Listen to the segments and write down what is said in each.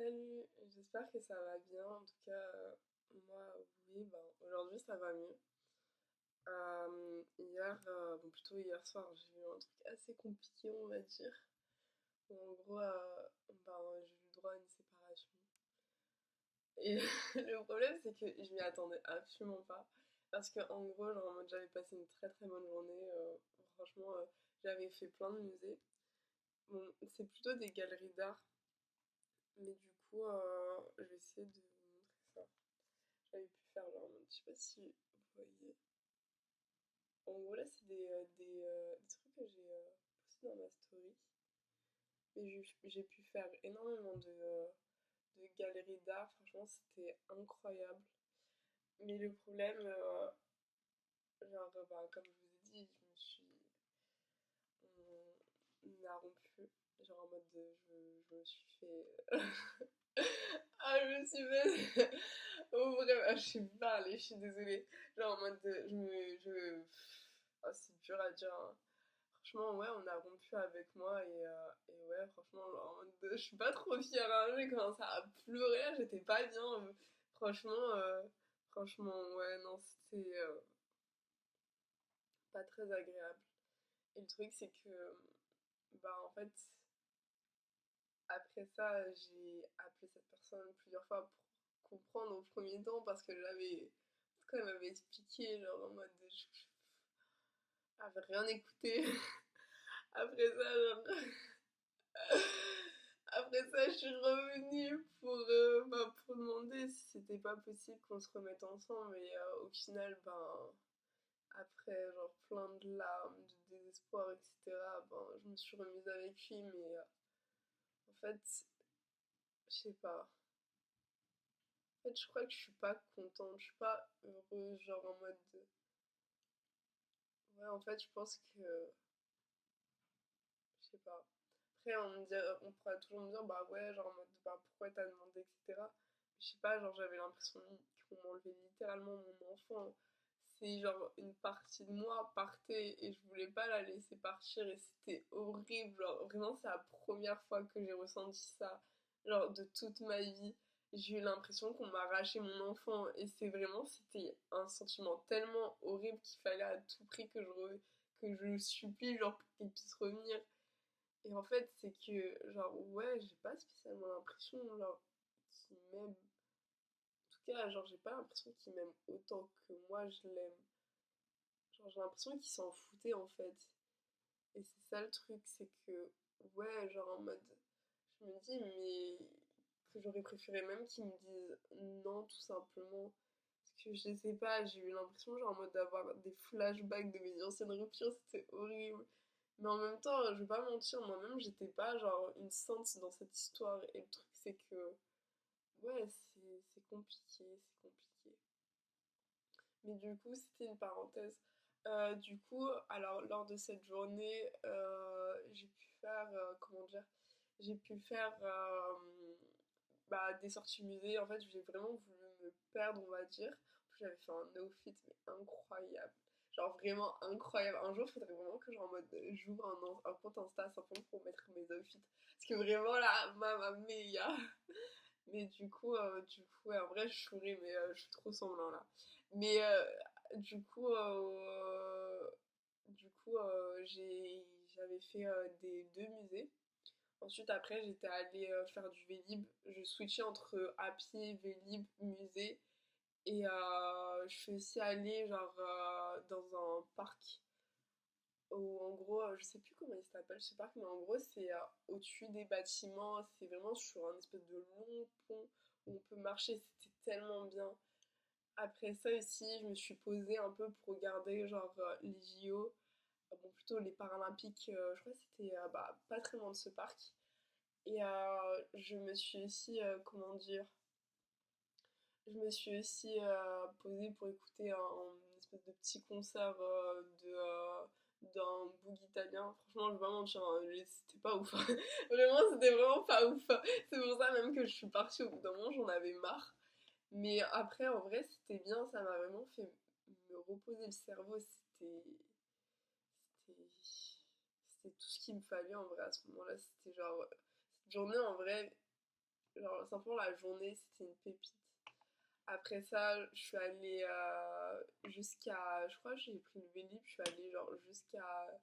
Salut, j'espère que ça va bien. En tout cas, moi, oui, ben, aujourd'hui ça va mieux. Hier, bon, plutôt hier soir, j'ai eu un truc assez compliqué, on va dire. Où en gros, ben, j'ai eu le droit à une séparation. Et le problème, c'est que je m'y attendais absolument pas. Parce que, en gros, genre, en mode, j'avais passé une très très bonne journée. Franchement, j'avais fait plein de musées. Bon, c'est plutôt des galeries d'art. Mais du coup, je vais essayer de vous montrer ça. J'avais pu faire genre, je sais pas si vous voyez. En gros, là, c'est des trucs que j'ai postés dans ma story. Mais j'ai pu faire énormément de galeries d'art. Franchement, c'était incroyable. Mais le problème, genre, bah, comme je vous ai dit, on a rompu. Genre en mode je me suis fait. Ah, je me suis fait. Oh, vraiment, je suis parlée, je suis désolée. Genre en mode oh, c'est dur à dire, hein. Franchement, ouais, on a rompu avec moi et ouais, franchement, genre, en mode je suis pas trop fière, hein. J'ai commencé à pleurer, j'étais pas bien. Franchement, franchement, ouais, non, c'était pas très agréable. Et le truc, c'est que, bah, en fait, après ça, j'ai appelé cette personne plusieurs fois pour comprendre au premier temps parce que j'avais. En tout cas, elle m'avait expliqué, genre en mode. J'avais rien écouté. Après ça, genre. Après ça, je suis revenue pour demander si c'était pas possible qu'on se remette ensemble. Et au final, ben. Après, genre, plein de larmes, de désespoir, etc., ben, je me suis remise avec lui, mais en fait, je sais pas. En fait, je crois que je suis pas contente, je suis pas heureuse, genre en mode. Ouais, en fait, je pense que. Je sais pas. Après, on pourra toujours me dire, bah ouais, genre en mode, bah pourquoi t'as demandé, etc. Je sais pas, genre j'avais l'impression qu'on m'enlevait littéralement mon enfant. C'est genre une partie de moi partait et je voulais pas la laisser partir et c'était horrible. Genre vraiment, c'est la première fois que j'ai ressenti ça, genre de toute ma vie. J'ai eu l'impression qu'on m'arrachait mon enfant et c'était un sentiment tellement horrible qu'il fallait à tout prix que je supplie, genre pour qu'il puisse revenir. Et en fait, c'est que, genre, ouais, j'ai pas spécialement l'impression, genre, qu'il m'aime. En tout cas, genre, j'ai pas l'impression qu'il m'aime autant que moi je l'aime. Genre, j'ai l'impression qu'il s'en foutait en fait. Et c'est ça le truc, c'est que, ouais, genre en mode. Je me dis, mais. Que j'aurais préféré même qu'il me dise non, tout simplement. Parce que je sais pas, j'ai eu l'impression, genre, en mode d'avoir des flashbacks de mes anciennes ruptures, c'était horrible. Mais en même temps, je vais pas mentir, moi-même, j'étais pas genre une sainte dans cette histoire. Et le truc, c'est que, ouais, c'est compliqué, c'est compliqué. Mais du coup, c'était une parenthèse. Du coup, alors, lors de cette journée, j'ai pu faire, comment dire, j'ai pu faire bah, des sorties musée. En fait, j'ai vraiment voulu me perdre, on va dire. En plus, j'avais fait un outfit, mais incroyable. Genre vraiment incroyable. Un jour, il faudrait vraiment que genre en mode j'ouvre un compte Insta simplement pour mettre mes outfits. Parce que vraiment là, mamma mia. Mais du coup, ouais, en vrai, je chourais, mais je suis trop semblant là. Mais du coup, j'avais fait des deux musées. Ensuite, après, j'étais allée faire du Vélib. Je switchais entre à pied, Vélib, musée. Et je suis aussi allée genre dans un parc où en gros, je sais plus comment il s'appelle ce parc, mais en gros c'est au-dessus des bâtiments, c'est vraiment sur un espèce de long pont où on peut marcher, c'était tellement bien. Après ça aussi, je me suis posée un peu pour regarder genre les JO, bon plutôt les Paralympiques, je crois que c'était bah, pas très loin de ce parc. Et je me suis aussi, comment dire, je me suis aussi posée pour écouter une espèce de petit concert d'un boug italien. Franchement, je vais pas mentir, hein, c'était pas ouf. Vraiment, c'était vraiment pas ouf. C'est pour ça même que je suis partie au bout d'un moment, j'en avais marre. Mais après, en vrai, c'était bien, ça m'a vraiment fait me reposer le cerveau. C'était, c'était tout ce qu'il me fallait en vrai à ce moment-là. C'était genre, cette journée en vrai, Genre, simplement, la journée, c'était une pépite. Après ça, je suis allée jusqu'à. Je crois que j'ai pris le Vélib, je suis allée genre jusqu'à.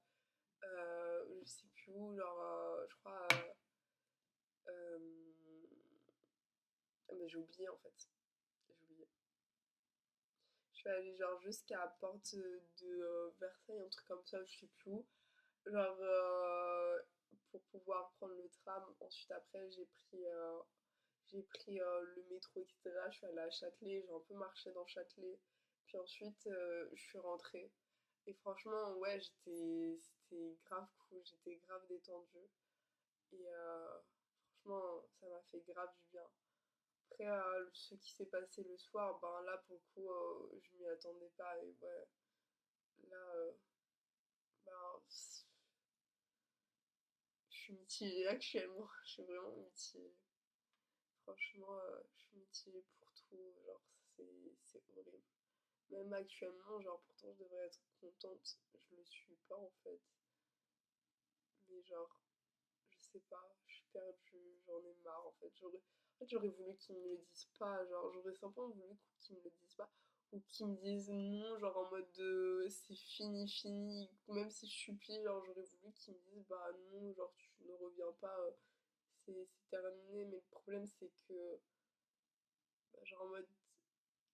Je sais plus où, genre, je crois. Euh, mais j'ai oublié en fait. J'ai oublié. Je suis allée genre jusqu'à Porte de Versailles, un truc comme ça, je sais plus où. Genre, pour pouvoir prendre le tram. Ensuite, après, j'ai pris le métro, etc. Je suis allée à Châtelet, j'ai un peu marché dans Châtelet. Puis ensuite, je suis rentrée. Et franchement, ouais, c'était grave cool, j'étais grave détendue. Et franchement, ça m'a fait grave du bien. Après, ce qui s'est passé le soir, ben là, pour le coup, je m'y attendais pas. Et ouais, là, ben, je suis mitigée actuellement. Je suis vraiment mitigée. Franchement, je suis mitigée pour tout. Genre, c'est horrible. Même actuellement, genre, pourtant, je devrais être contente. Je le suis pas, en fait. Mais genre, je sais pas, je suis perdue, j'en ai marre, en fait, j'aurais voulu qu'ils me le disent pas. Genre, j'aurais simplement voulu qu'ils me le disent pas. Ou qu'ils me disent non, genre en mode de c'est fini, fini. Même si je supplie, genre, j'aurais voulu qu'ils me disent bah non, genre, tu ne reviens pas. C'est terminé. Mais le problème, c'est que bah, genre en mode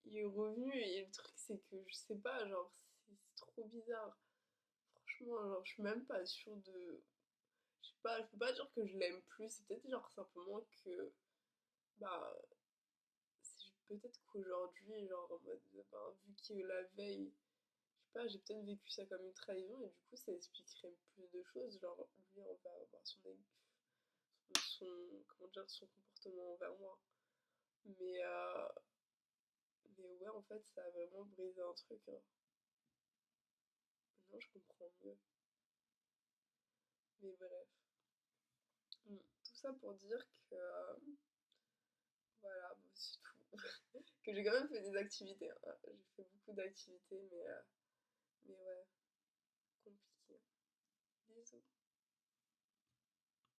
il est revenu et le truc c'est que je sais pas, genre c'est trop bizarre. Franchement, genre je suis même pas sûre de. Je sais pas, je peux pas dire que je l'aime plus, c'est peut-être genre simplement que bah peut-être qu'aujourd'hui, genre en mode ben, vu que la veille, je sais pas, j'ai peut-être vécu ça comme une trahison et du coup ça expliquerait plus de choses. Genre lui on va avoir comment dire son comportement envers moi. Mais mais ouais en fait ça a vraiment brisé un truc, hein. Maintenant je comprends mieux. Mais bref. Tout ça pour dire que voilà, bon, c'est tout. Que j'ai quand même fait des activités, hein. J'ai fait beaucoup d'activités, mais ouais, compliqué. Bisous.